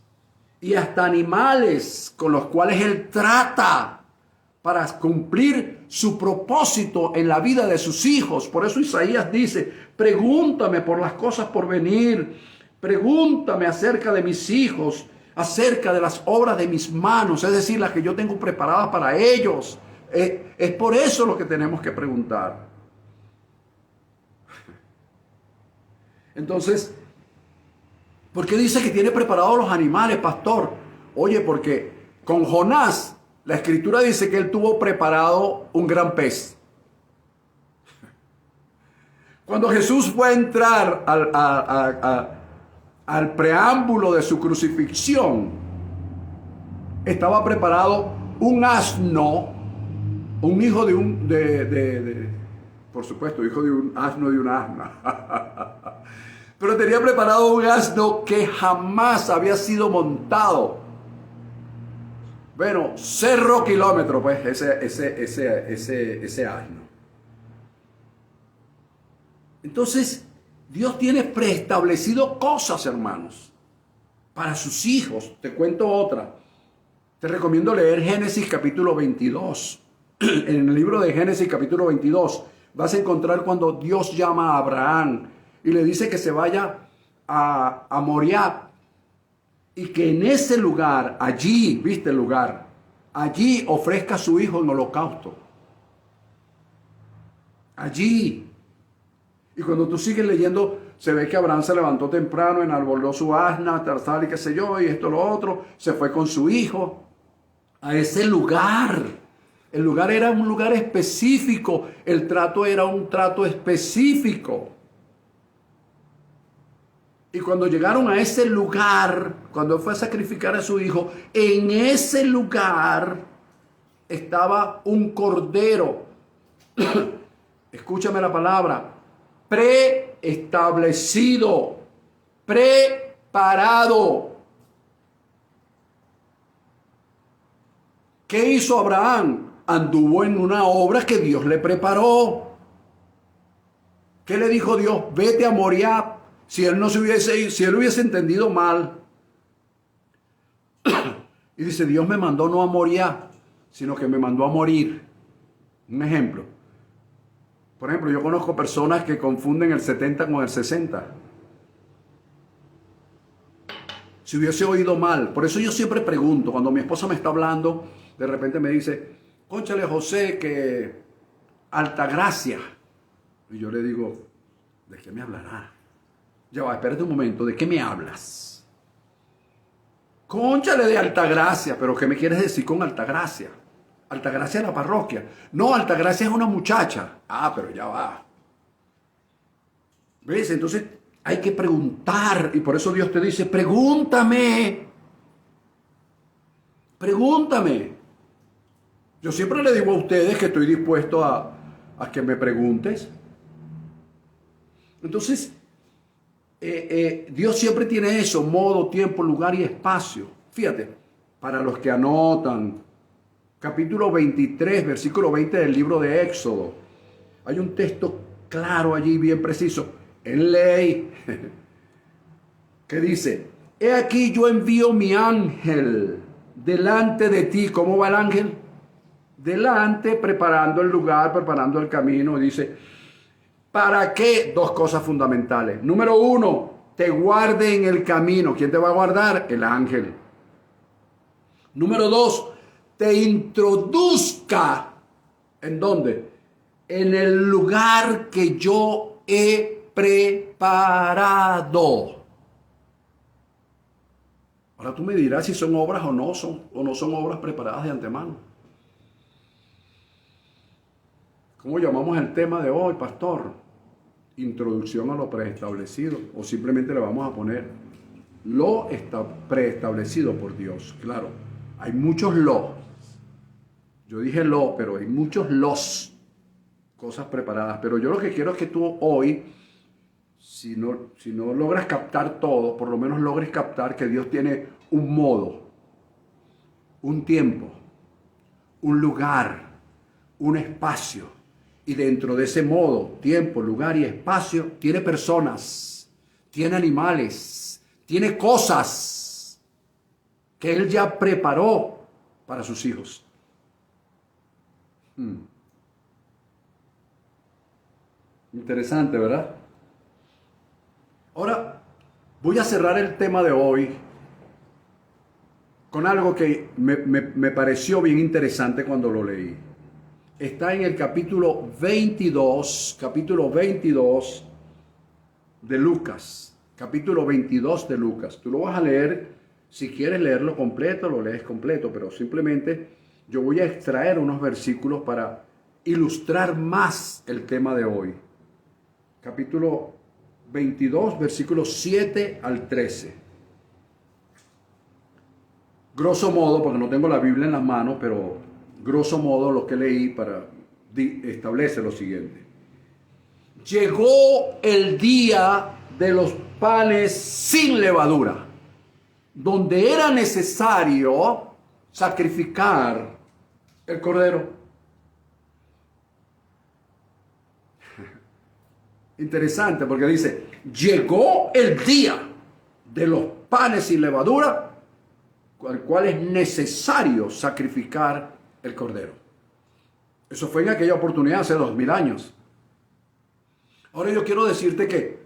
y hasta animales con los cuales Él trata para cumplir su propósito en la vida de sus hijos. Por eso Isaías dice, pregúntame por las cosas por venir, pregúntame acerca de mis hijos, acerca de las obras de mis manos, es decir, las que yo tengo preparadas para ellos. Es por eso lo que tenemos que preguntar. Entonces, ¿por qué dice que tiene preparados los animales, pastor? Oye, porque con Jonás, la Escritura dice que él tuvo preparado un gran pez. Cuando Jesús fue a entrar al preámbulo de su crucifixión, estaba preparado un asno, un hijo de un, por supuesto, hijo de un asno de una asna. Pero tenía preparado un asno que jamás había sido montado. Bueno, 0 kilómetros, pues, ese asno. Entonces, Dios tiene preestablecido cosas, hermanos, para sus hijos. Te cuento otra. Te recomiendo leer Génesis capítulo 22. En el libro de Génesis capítulo 22 vas a encontrar cuando Dios llama a Abraham y le dice que se vaya a Moriah y que en ese lugar, allí, viste el lugar, allí ofrezca a su hijo en holocausto. Allí. Y cuando tú sigues leyendo, se ve que Abraham se levantó temprano, enarboló su asna, tarzal y qué sé yo, y esto, lo otro, se fue con su hijo a ese lugar. El lugar era un lugar específico, el trato era un trato específico. Y cuando llegaron a ese lugar, cuando fue a sacrificar a su hijo, en ese lugar estaba un cordero. Escúchame la palabra, preestablecido, preparado. ¿Qué hizo Abraham? Anduvo en una obra que Dios le preparó. ¿Qué le dijo Dios? Vete a Moriah. Si él hubiese entendido mal. Y dice, Dios me mandó no a Moriah, sino que me mandó a morir. Un ejemplo. Por ejemplo, yo conozco personas que confunden el 70 con el 60. Si hubiese oído mal. Por eso yo siempre pregunto, cuando mi esposa me está hablando, de repente me dice, cónchale José, que Altagracia. Y yo le digo, ¿de qué me hablará? Ya va, espérate un momento, ¿de qué me hablas? Cónchale de Altagracia, pero ¿qué me quieres decir con Altagracia? Altagracia es la parroquia. No, Altagracia es una muchacha. Ah, pero ya va. ¿Ves? Entonces hay que preguntar. Y por eso Dios te dice, pregúntame. Pregúntame. Yo siempre le digo a ustedes que estoy dispuesto a que me preguntes. Entonces, Dios siempre tiene eso, modo, tiempo, lugar y espacio. Fíjate, para los que anotan, capítulo 23, versículo 20 del libro de Éxodo. Hay un texto claro allí, bien preciso, en ley, que dice, he aquí yo envío mi ángel delante de ti. ¿Cómo va el ángel? Delante, preparando el lugar, preparando el camino. Dice, ¿para qué? Dos cosas fundamentales. Número 1, te guarde en el camino. ¿Quién te va a guardar? El ángel. Número 2, te introduzca. ¿En dónde? En el lugar que yo he preparado. Ahora tú me dirás si son obras o no son obras preparadas de antemano. ¿Cómo llamamos el tema de hoy, pastor? Introducción a lo preestablecido. O simplemente le vamos a poner lo preestablecido por Dios. Claro, hay muchos lo. Yo dije lo, pero hay muchos los. Cosas preparadas. Pero yo lo que quiero es que tú hoy, si no logras captar todo, por lo menos logres captar que Dios tiene un modo, un tiempo, un lugar, un espacio. Y dentro de ese modo, tiempo, lugar y espacio, tiene personas, tiene animales, tiene cosas que Él ya preparó para sus hijos. Interesante, ¿verdad? Ahora, voy a cerrar el tema de hoy con algo que me pareció bien interesante cuando lo leí. Está en el capítulo 22 de Lucas. Capítulo 22 de Lucas. Tú lo vas a leer, si quieres leerlo completo, lo lees completo, pero simplemente yo voy a extraer unos versículos para ilustrar más el tema de hoy. Capítulo 22, versículos 7 al 13. grosso modo, porque no tengo la Biblia en las manos, pero grosso modo lo que leí establece lo siguiente. Llegó el día de los panes sin levadura, donde era necesario sacrificar el cordero. Interesante, porque dice, llegó el día de los panes sin levadura, al cual es necesario sacrificar el cordero. Eso fue en aquella oportunidad hace 2000 años. Ahora yo quiero decirte que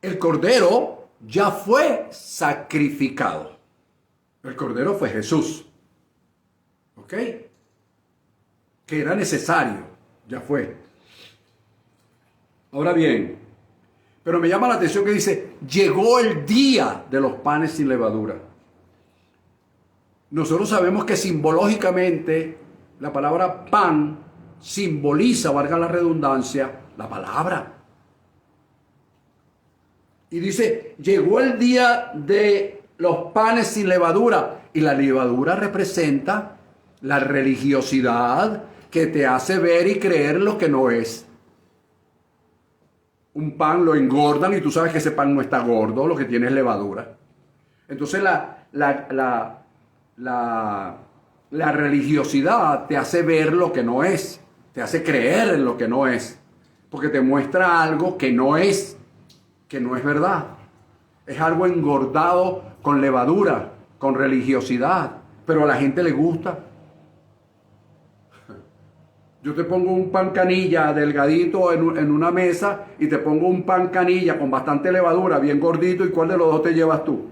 el cordero ya fue sacrificado. El cordero fue Jesús. ¿Ok? Que era necesario, ya fue. Ahora bien, pero me llama la atención que dice, llegó el día de los panes sin levadura. Nosotros sabemos que simbológicamente la palabra pan simboliza, valga la redundancia, la palabra. Y dice, llegó el día de los panes sin levadura. Y la levadura representa la religiosidad que te hace ver y creer lo que no es. Un pan lo engordan y tú sabes que ese pan no está gordo, lo que tiene es levadura. Entonces la religiosidad te hace ver lo que no es, te hace creer en lo que no es, porque te muestra algo que no es verdad. Es algo engordado con levadura, con religiosidad, pero a la gente le gusta. Yo te pongo un pan canilla delgadito en una mesa y te pongo un pan canilla con bastante levadura, bien gordito, ¿y cuál de los dos te llevas tú?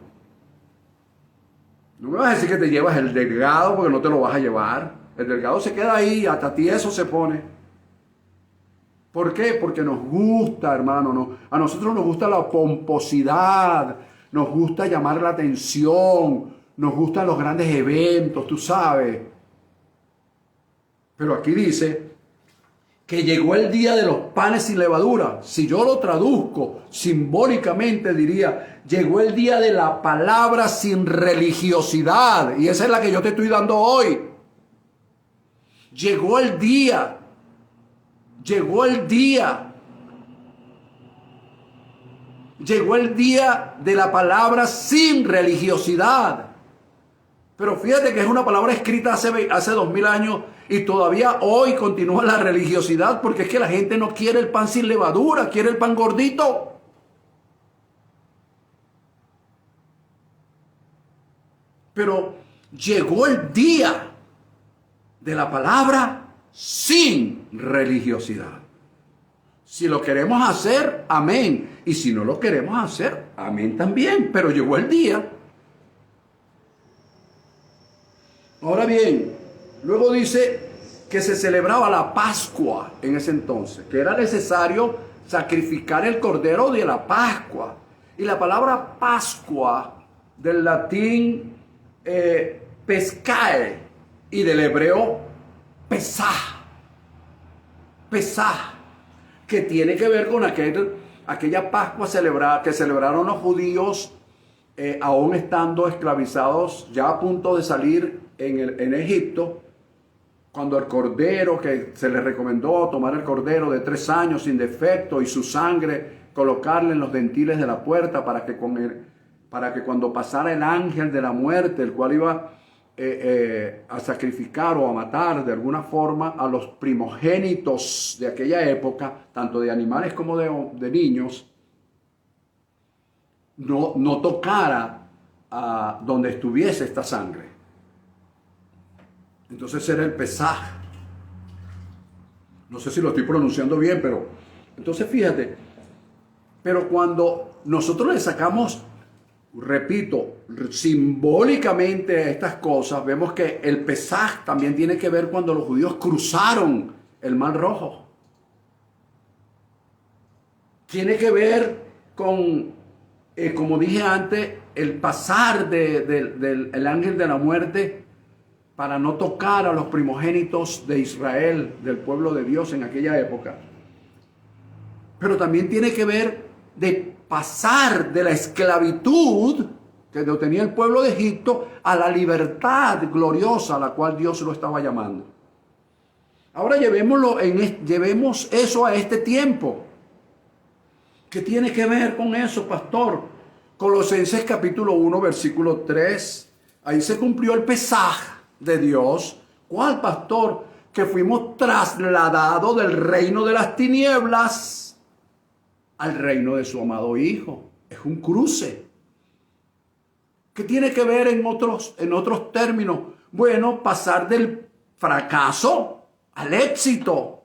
No me vas a decir que te llevas el delgado porque no te lo vas a llevar. El delgado se queda ahí, hasta tieso se pone. ¿Por qué? Porque nos gusta, hermano. A nosotros nos gusta la pomposidad, nos gusta llamar la atención, nos gustan los grandes eventos, tú sabes. Pero aquí dice que llegó el día de los panes sin levadura. Si yo lo traduzco simbólicamente diría, llegó el día de la palabra sin religiosidad. Y esa es la que yo te estoy dando hoy. Llegó el día. Llegó el día. Llegó el día de la palabra sin religiosidad. Pero fíjate que es una palabra escrita hace 2000 años y todavía hoy continúa la religiosidad, porque es que la gente no quiere el pan sin levadura, quiere el pan gordito. Pero llegó el día de la palabra sin religiosidad. Si lo queremos hacer, amén. Y si no lo queremos hacer, amén también. Pero llegó el día. Ahora bien, luego dice que se celebraba la Pascua en ese entonces, que era necesario sacrificar el cordero de la Pascua. Y la palabra Pascua del latín pescae y del hebreo pesaj, que tiene que ver con aquella Pascua que celebraron los judíos aún estando esclavizados, ya a punto de salir en Egipto, cuando el cordero, que se les recomendó tomar el cordero de 3 años sin defecto y su sangre colocarle en los dentiles de la puerta para que cuando pasara el ángel de la muerte, el cual iba a sacrificar o a matar de alguna forma a los primogénitos de aquella época, tanto de animales como de niños, no tocara a donde estuviese esta sangre. Entonces era el pesaj. No sé si lo estoy pronunciando bien, pero entonces fíjate. Pero cuando nosotros le sacamos, repito, simbólicamente a estas cosas, vemos que el pesaj también tiene que ver cuando los judíos cruzaron el Mar Rojo. Tiene que ver con, como dije antes, el pasar del ángel de la muerte para no tocar a los primogénitos de Israel, del pueblo de Dios en aquella época. Pero también tiene que ver de pasar de la esclavitud que lo tenía el pueblo de Egipto, a la libertad gloriosa a la cual Dios lo estaba llamando. Ahora llevemos eso a este tiempo. ¿Qué tiene que ver con eso, pastor? Colosenses capítulo 1, versículo 3. Ahí se cumplió el Pesaj de Dios. ¿Cuál, pastor? Que fuimos trasladados del reino de las tinieblas al reino de su amado Hijo. Es un cruce. ¿Qué tiene que ver en otros términos? Bueno, pasar del fracaso al éxito.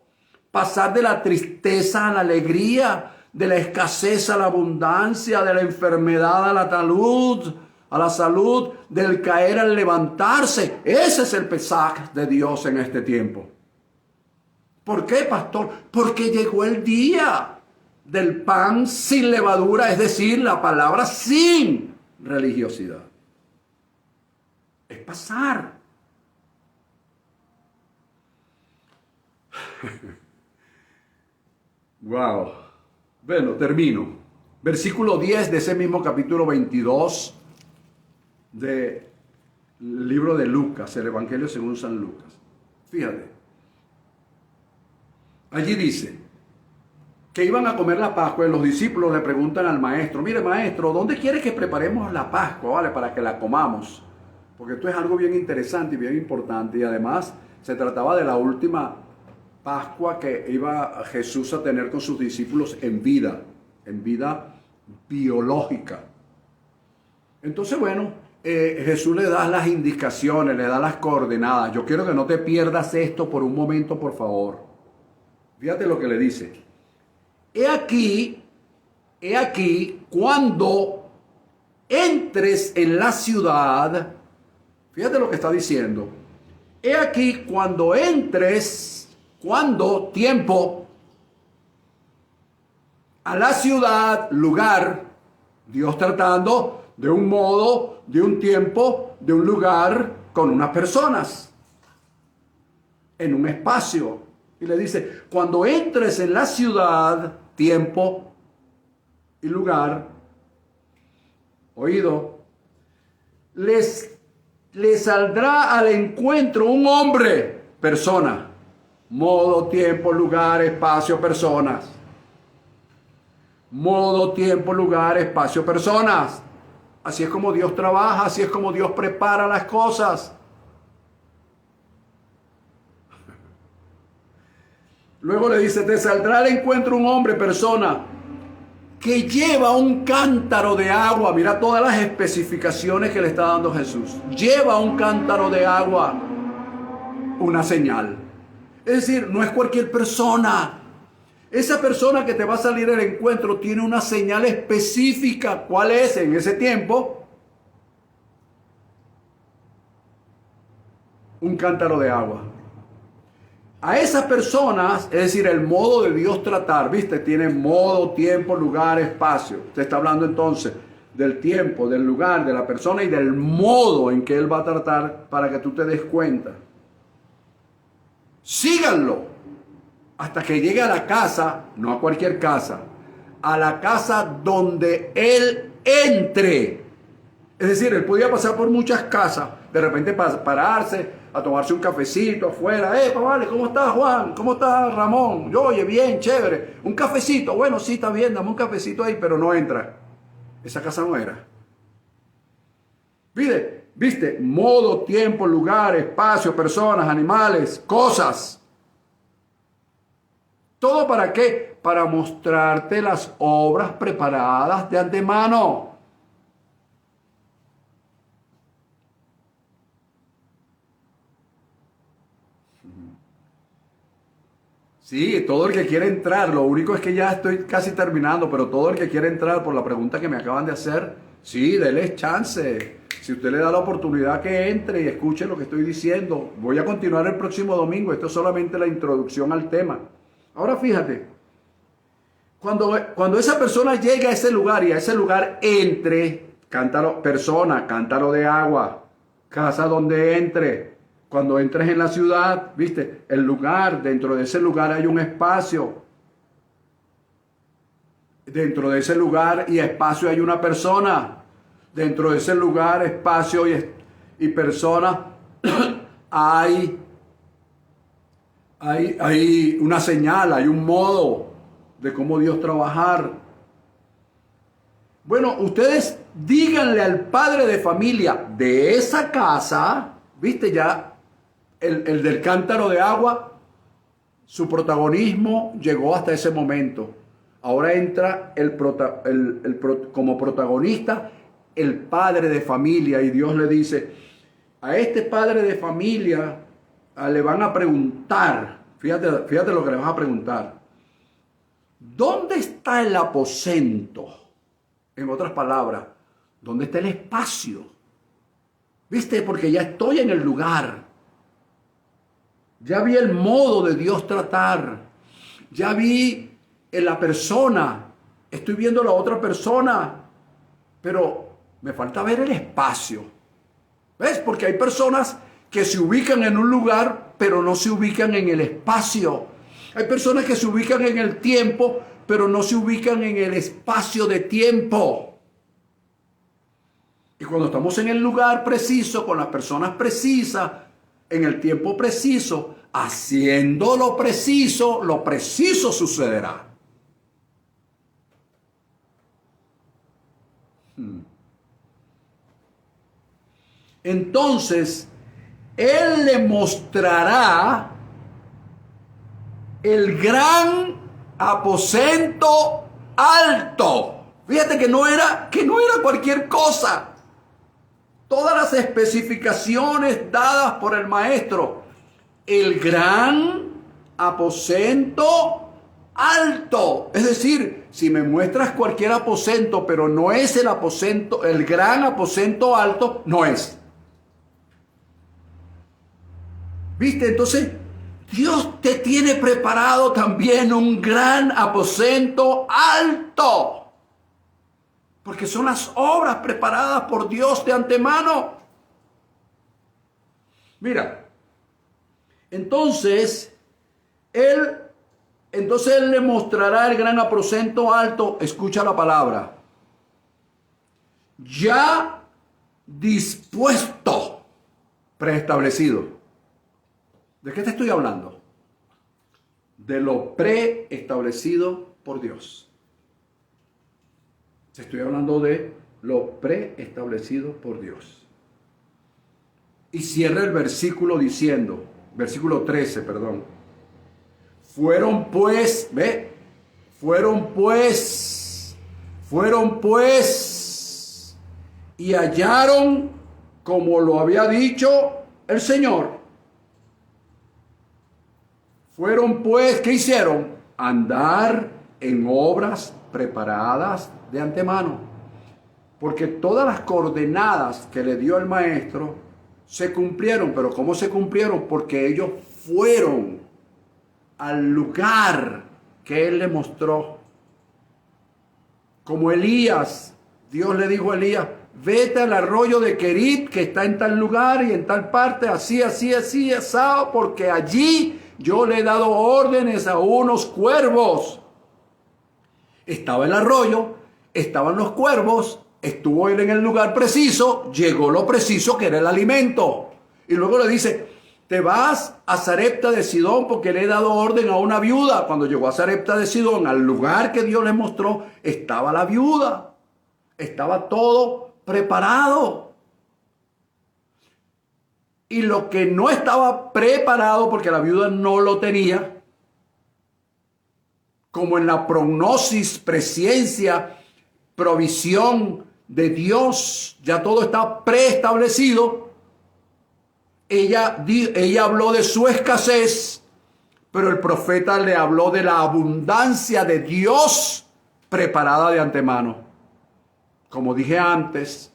Pasar de la tristeza a la alegría, de la escasez a la abundancia, de la enfermedad a la salud, del caer al levantarse. Ese es el Pesaj de Dios en este tiempo. ¿Por qué, pastor? Porque llegó el día del pan sin levadura, es decir, la palabra sin religiosidad. Es pasar. Wow. Bueno, termino. Versículo 10 de ese mismo capítulo 22 del libro de Lucas, el Evangelio según San Lucas. Fíjate. Allí dice que iban a comer la Pascua y los discípulos le preguntan al maestro, mire maestro, ¿dónde quiere que preparemos la Pascua, vale, para que la comamos? Porque esto es algo bien interesante y bien importante, y además se trataba de la última Pascua que iba Jesús a tener con sus discípulos en vida biológica. Entonces, bueno, Jesús le da las indicaciones, le da las coordenadas. Yo quiero que no te pierdas esto por un momento, por favor. Fíjate lo que le dice. He aquí, cuando entres en la ciudad, fíjate lo que está diciendo. He aquí, cuando entres, tiempo, a la ciudad, lugar, Dios tratando de un modo, de un tiempo, de un lugar, con unas personas, en un espacio. Y le dice, cuando entres en la ciudad, tiempo y lugar, oído, les saldrá al encuentro un hombre, persona, modo, tiempo, lugar, espacio, personas. Modo, tiempo, lugar, espacio, personas. Así es como Dios trabaja, así es como Dios prepara las cosas. Luego le dice, te saldrá al encuentro un hombre, persona, que lleva un cántaro de agua. Mira todas las especificaciones que le está dando Jesús. Lleva un cántaro de agua, una señal. Es decir, no es cualquier persona. Esa persona que te va a salir al encuentro tiene una señal específica. ¿Cuál es en ese tiempo? Un cántaro de agua. A esas personas, es decir, el modo de Dios tratar, ¿viste? Tiene modo, tiempo, lugar, espacio. Te está hablando entonces del tiempo, del lugar, de la persona y del modo en que Él va a tratar para que tú te des cuenta. Síganlo hasta que llegue a la casa, no a cualquier casa, a la casa donde Él entre. Es decir, Él podía pasar por muchas casas, de repente pararse, a tomarse un cafecito afuera. Vale, ¿cómo estás, Juan? ¿Cómo estás, Ramón? Yo, oye, bien, chévere. Un cafecito. Bueno, sí, está bien, dame un cafecito ahí, pero no entra. Esa casa no era. ¿Viste? Modo, tiempo, lugar, espacio, personas, animales, cosas. ¿Todo para qué? Para mostrarte las obras preparadas de antemano. Sí, todo el que quiere entrar, lo único es que ya estoy casi terminando, pero todo el que quiere entrar por la pregunta que me acaban de hacer, sí, déle chance. Si usted le da la oportunidad que entre y escuche lo que estoy diciendo, voy a continuar el próximo domingo, esto es solamente la introducción al tema. Ahora fíjate, cuando esa persona llega a ese lugar y a ese lugar entre, cántaro de agua, casa donde entre. Cuando entres en la ciudad, ¿viste? El lugar, dentro de ese lugar hay un espacio. Dentro de ese lugar y espacio hay una persona. Dentro de ese lugar, espacio y personas, hay una señal, hay un modo de cómo Dios trabajar. Bueno, ustedes díganle al padre de familia de esa casa, viste ya, el del cántaro de agua, su protagonismo llegó hasta ese momento. Ahora entra como protagonista el padre de familia, y Dios le dice, a este padre de familia le van a preguntar, fíjate lo que le van a preguntar, ¿dónde está el aposento? En otras palabras, ¿dónde está el espacio? ¿Viste? Porque ya estoy en el lugar. Ya vi el modo de Dios tratar. Ya vi en la persona. Estoy viendo la otra persona. Pero me falta ver el espacio. ¿Ves? Porque hay personas que se ubican en un lugar, pero no se ubican en el espacio. Hay personas que se ubican en el tiempo, pero no se ubican en el espacio de tiempo. Y cuando estamos en el lugar preciso, con las personas precisas, en el tiempo preciso, haciendo lo preciso sucederá. Entonces, Él le mostrará el gran aposento alto. Fíjate que no era cualquier cosa. Todas las especificaciones dadas por el maestro. El gran aposento alto. Es decir, si me muestras cualquier aposento, pero no es el aposento, el gran aposento alto, no es. ¿Viste? Entonces, Dios te tiene preparado también un gran aposento alto. Porque son las obras preparadas por Dios de antemano. Mira, entonces Él le mostrará el gran aposento alto. Escucha la palabra. Ya dispuesto, preestablecido. ¿De qué te estoy hablando? De lo preestablecido por Dios. Te estoy hablando de lo preestablecido por Dios. Y cierra el versículo diciendo, versículo 13, perdón. Fueron pues, y hallaron como lo había dicho el Señor. Fueron pues, ¿qué hicieron? Andar en obras preparadas de antemano. Porque todas las coordenadas que le dio el maestro se cumplieron. ¿Pero cómo se cumplieron? Porque ellos fueron al lugar que él le mostró. Como Elías, Dios le dijo a Elías, vete al arroyo de Querit, que está en tal lugar y en tal parte, así, asado, porque allí yo le he dado órdenes a unos cuervos. Estaba el arroyo, estaban los cuervos, estuvo él en el lugar preciso, llegó lo preciso que era el alimento. Y luego le dice, te vas a Sarepta de Sidón porque le he dado orden a una viuda. Cuando llegó a Sarepta de Sidón, al lugar que Dios le mostró, estaba la viuda. Estaba todo preparado. Y lo que no estaba preparado, porque la viuda no lo tenía, como en la prognosis, presciencia, provisión de Dios, ya todo está preestablecido. Ella habló de su escasez, pero el profeta le habló de la abundancia de Dios preparada de antemano. Como dije antes,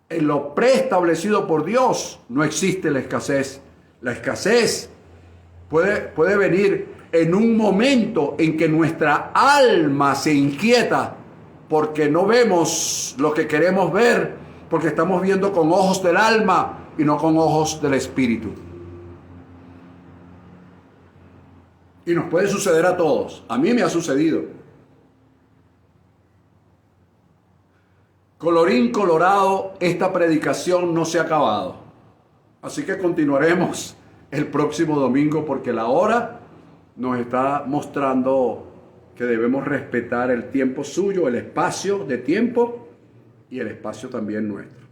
en lo preestablecido por Dios no existe la escasez. La escasez puede venir en un momento en que nuestra alma se inquieta porque no vemos lo que queremos ver, porque estamos viendo con ojos del alma y no con ojos del espíritu. Y nos puede suceder a todos. A mí me ha sucedido. Colorín colorado, esta predicación no se ha acabado. Así que continuaremos el próximo domingo porque la hora nos está mostrando que debemos respetar el tiempo suyo, el espacio de tiempo y el espacio también nuestro.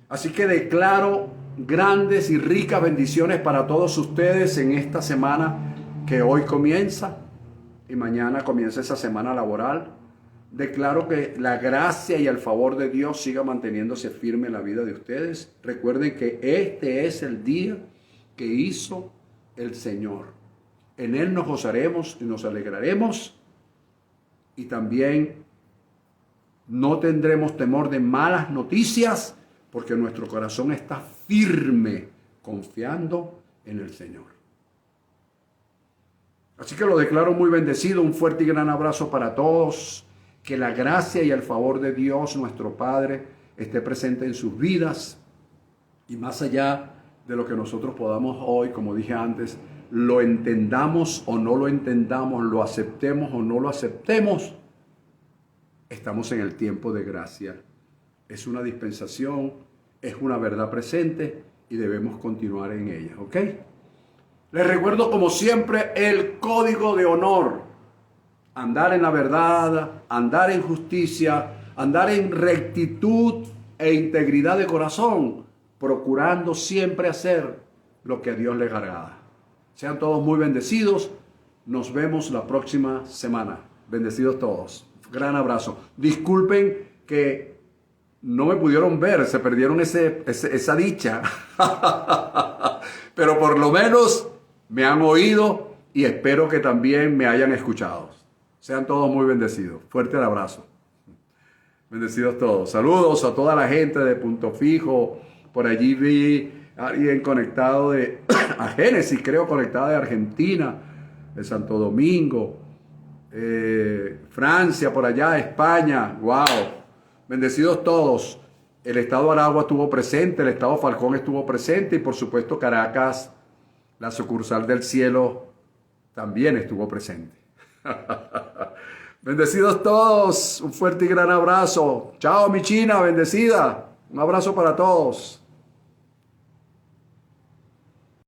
Así que declaro grandes y ricas bendiciones para todos ustedes en esta semana que hoy comienza y mañana comienza esa semana laboral. Declaro que la gracia y el favor de Dios siga manteniéndose firme en la vida de ustedes. Recuerden que este es el día que hizo el Señor. En Él nos gozaremos y nos alegraremos. Y también no tendremos temor de malas noticias porque nuestro corazón está firme confiando en el Señor. Así que lo declaro muy bendecido. Un fuerte y gran abrazo para todos. Que la gracia y el favor de Dios, nuestro Padre, esté presente en sus vidas. Y más allá de lo que nosotros podamos hoy, como dije antes, lo entendamos o no lo entendamos, lo aceptemos o no lo aceptemos, estamos en el tiempo de gracia. Es una dispensación, es una verdad presente y debemos continuar en ella, ¿ok? Les recuerdo como siempre el código de honor. Andar en la verdad, andar en justicia, andar en rectitud e integridad de corazón, procurando siempre hacer lo que a Dios le agrada. Sean todos muy bendecidos. Nos vemos la próxima semana. Bendecidos todos. Gran abrazo. Disculpen que no me pudieron ver, se perdieron esa dicha. Pero por lo menos me han oído y espero que también me hayan escuchado. Sean todos muy bendecidos. Fuerte el abrazo. Bendecidos todos. Saludos a toda la gente de Punto Fijo. Por allí vi a alguien conectado a Génesis, creo, conectada de Argentina, de Santo Domingo, Francia, por allá, España. ¡Wow! Bendecidos todos. El Estado Aragua estuvo presente, el Estado Falcón estuvo presente y por supuesto Caracas, la sucursal del cielo, también estuvo presente. Bendecidos todos, un fuerte y gran abrazo. Chao, mi China, bendecida. Un abrazo para todos.